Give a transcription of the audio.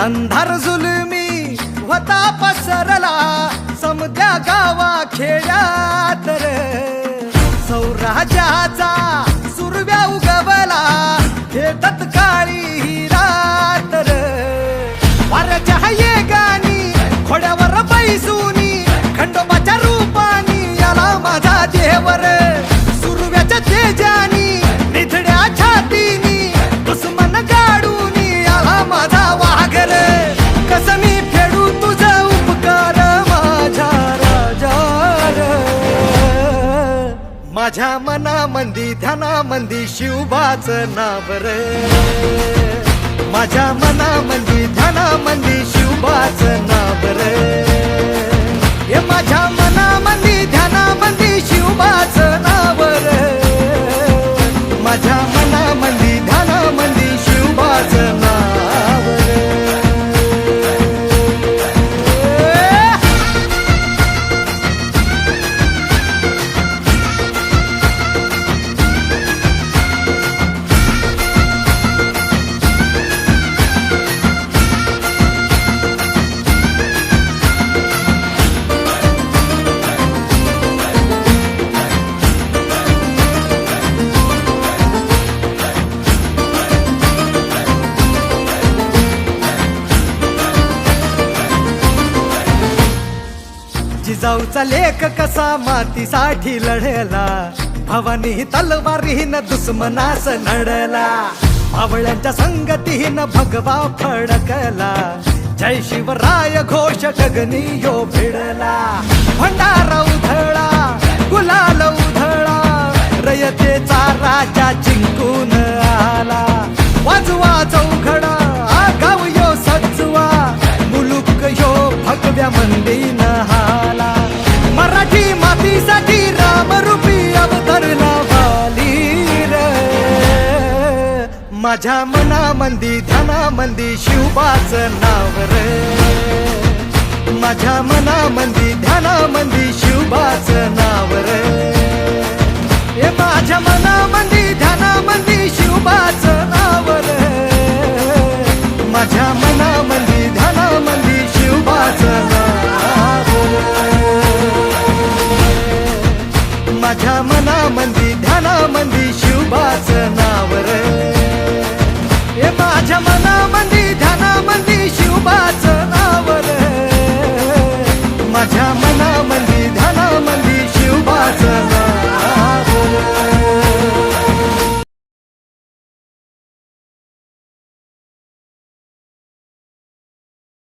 अंधार जुलमी होता पसरला समद्या गावा खेड्यात रे सौराज्याचा सुरव्या उगवला हे तत्काळी ही रात रे वाऱ्याच्या येगानी खोड्यावर बैसूनी खंडोबाच्या रूपानी याला माझा देवर सुरव्याच्या तेजानी निधड्या छातीनी दुश्मन गाडूनी याला माझा वाघर कसं मी फेडू तुझा उपकार माझ्या राजा माझ्या मनामंदी ध्यानामंदी शिवबाचं नाव रे माझ्या मनामंदी ध्यानामंदी शिवबाचं नाव रे हे माझ्या मनामंदी ध्यानामंदी शिवबाचं नाव रे माझ्या मनामंदी ध्यानामंदी शिवबाचं नाव रे जिजाऊचा लेख कसा मातीसाठी लढला भवानी तलवारीन दुश्मनास नडला भावळ्यांच्या संगतीन भगवा फडकला जय शिवराय घोष गगनी यो भिडला भंडारा उधळा गुलाल उधळा रयतेचा राजा जिंकून आला वाजवा चौघडा गाव यो सजवा मुलुक यो भगव्या मंदीन हाला मराठी मातीसाठी रामरूपी अवतरला वाली रे माझ्या मनामंदी ध्यानामंदी शिवबाचं नाव रे माझ्या मनामंदी ध्यानामंदी शिवबाचं नाव रे